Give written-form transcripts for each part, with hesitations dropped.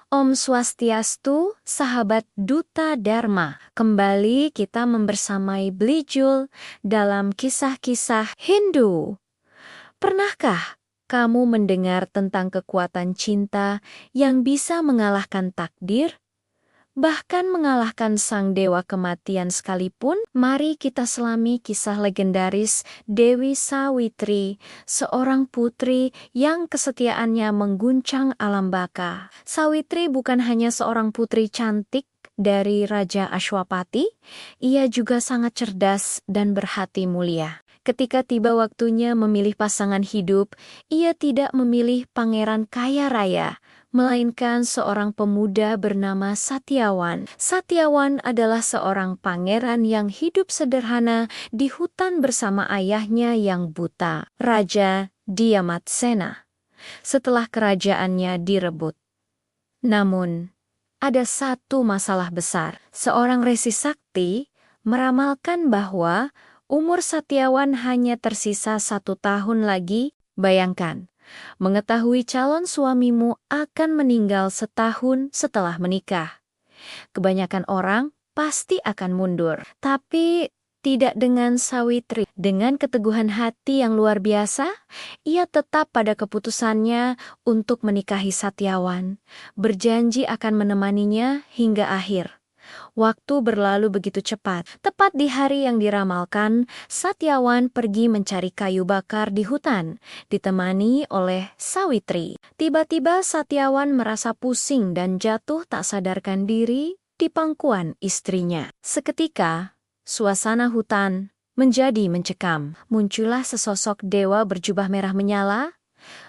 Om Swastiastu, sahabat Duta Dharma. Kembali kita membersamai Blijul dalam kisah-kisah Hindu. Pernahkah kamu mendengar tentang kekuatan cinta yang bisa mengalahkan takdir? Bahkan mengalahkan sang dewa kematian sekalipun? Mari kita selami kisah legendaris Dewi Sawitri, seorang putri yang kesetiaannya mengguncang alam baka. Sawitri bukan hanya seorang putri cantik dari Raja Ashwapati, ia juga sangat cerdas dan berhati mulia. Ketika tiba waktunya memilih pasangan hidup, ia tidak memilih pangeran kaya raya, melainkan seorang pemuda bernama Satyawan. Satyawan adalah seorang pangeran yang hidup sederhana di hutan bersama ayahnya yang buta, Raja Diamatsena, setelah kerajaannya direbut. Namun, ada satu masalah besar. Seorang resi sakti meramalkan bahwa umur Satyawan hanya tersisa 1 tahun lagi. Bayangkan, mengetahui calon suamimu akan meninggal setahun setelah menikah. Kebanyakan orang pasti akan mundur, tapi tidak dengan Sawitri. Dengan keteguhan hati yang luar biasa, ia tetap pada keputusannya untuk menikahi Satyawan, berjanji akan menemaninya hingga akhir. Waktu berlalu begitu cepat. Tepat di hari yang diramalkan, Satyawan pergi mencari kayu bakar di hutan, ditemani oleh Sawitri. Tiba-tiba Satyawan merasa pusing dan jatuh tak sadarkan diri di pangkuan istrinya. Seketika, suasana hutan menjadi mencekam. Muncullah sesosok dewa berjubah merah menyala,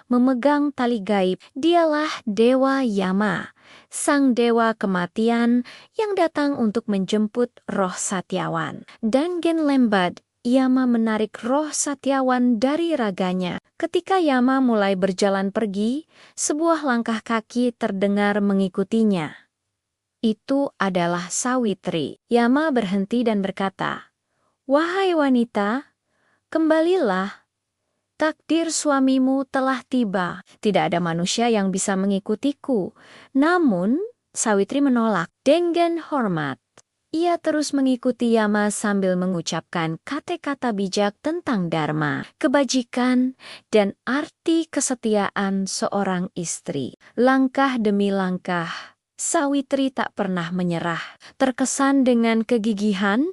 memegang tali gaib. Dialah Dewa Yama, sang dewa kematian yang datang untuk menjemput roh Satyawan. Dan lembat, Yama menarik roh Satyawan dari raganya. Ketika Yama mulai berjalan pergi, sebuah langkah kaki terdengar mengikutinya. Itu adalah Sawitri. Yama berhenti dan berkata, "Wahai wanita, kembalilah. Takdir suamimu telah tiba. Tidak ada manusia yang bisa mengikutiku." Namun, Sawitri menolak. Dengan hormat, ia terus mengikuti Yama sambil mengucapkan kata-kata bijak tentang dharma, kebajikan, dan arti kesetiaan seorang istri. Langkah demi langkah, Sawitri tak pernah menyerah. Terkesan dengan kegigihan,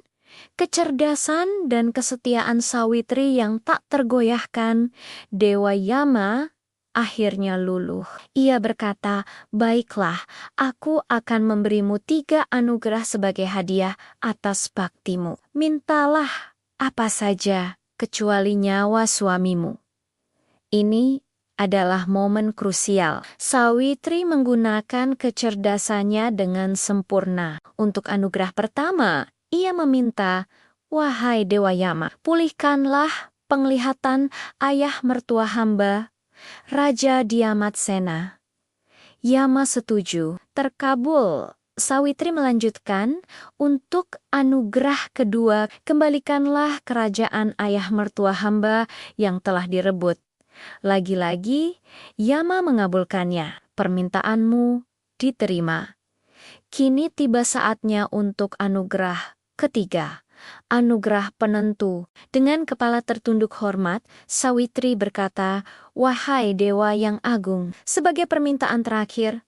kecerdasan dan kesetiaan Sawitri yang tak tergoyahkan, Dewa Yama akhirnya luluh. Ia berkata, "Baiklah, aku akan memberimu 3 anugerah sebagai hadiah atas baktimu. Mintalah apa saja, kecuali nyawa suamimu." Ini adalah momen krusial. Sawitri menggunakan kecerdasannya dengan sempurna. Untuk anugerah pertama, ia meminta, "Wahai Dewa Yama, pulihkanlah penglihatan ayah mertua hamba, Raja Diamatsena." Yama setuju. Terkabul. Sawitri melanjutkan, "Untuk anugerah kedua, kembalikanlah kerajaan ayah mertua hamba yang telah direbut." Lagi-lagi, Yama mengabulkannya. "Permintaanmu diterima. Kini tiba saatnya untuk anugerah ketiga, anugerah penentu." Dengan kepala tertunduk hormat, Sawitri berkata, "Wahai Dewa yang agung, sebagai permintaan terakhir,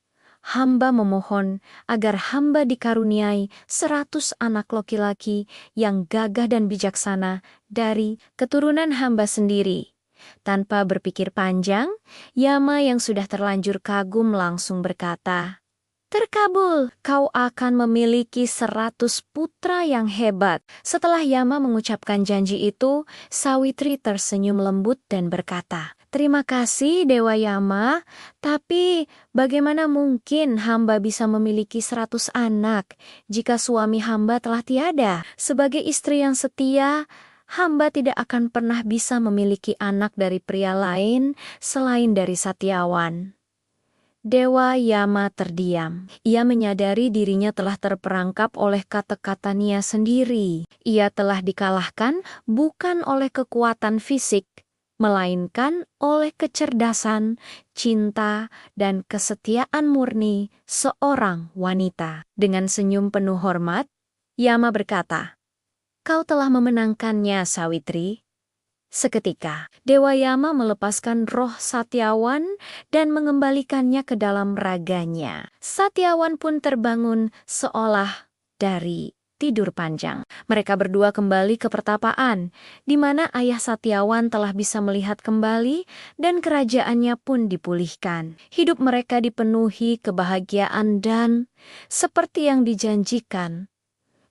hamba memohon agar hamba dikaruniai 100 anak laki-laki yang gagah dan bijaksana dari keturunan hamba sendiri." Tanpa berpikir panjang, Yama yang sudah terlanjur kagum langsung berkata, "Terkabul, kau akan memiliki 100 putra yang hebat." Setelah Yama mengucapkan janji itu, Sawitri tersenyum lembut dan berkata, "Terima kasih Dewa Yama, tapi bagaimana mungkin hamba bisa memiliki 100 anak jika suami hamba telah tiada? Sebagai istri yang setia, hamba tidak akan pernah bisa memiliki anak dari pria lain selain dari Satyawan." Dewa Yama terdiam. Ia menyadari dirinya telah terperangkap oleh kata-katanya sendiri. Ia telah dikalahkan bukan oleh kekuatan fisik, melainkan oleh kecerdasan, cinta, dan kesetiaan murni seorang wanita. Dengan senyum penuh hormat, Yama berkata, "Kau telah memenangkannya, Sawitri." Seketika, Dewa Yama melepaskan roh Satyawan dan mengembalikannya ke dalam raganya. Satyawan pun terbangun seolah dari tidur panjang. Mereka berdua kembali ke pertapaan, di mana ayah Satyawan telah bisa melihat kembali dan kerajaannya pun dipulihkan. Hidup mereka dipenuhi kebahagiaan dan, seperti yang dijanjikan,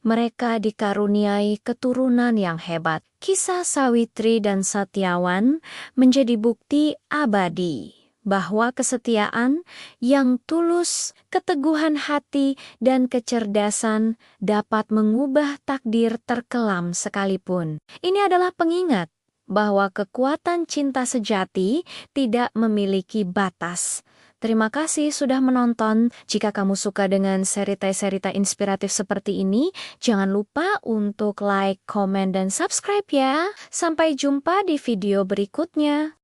mereka dikaruniai keturunan yang hebat. Kisah Sawitri dan Satyawan menjadi bukti abadi bahwa kesetiaan yang tulus, keteguhan hati, dan kecerdasan dapat mengubah takdir terkelam sekalipun. Ini adalah pengingat bahwa kekuatan cinta sejati tidak memiliki batas. Terima kasih sudah menonton. Jika kamu suka dengan cerita-cerita inspiratif seperti ini, jangan lupa untuk like, komen, dan subscribe ya. Sampai jumpa di video berikutnya.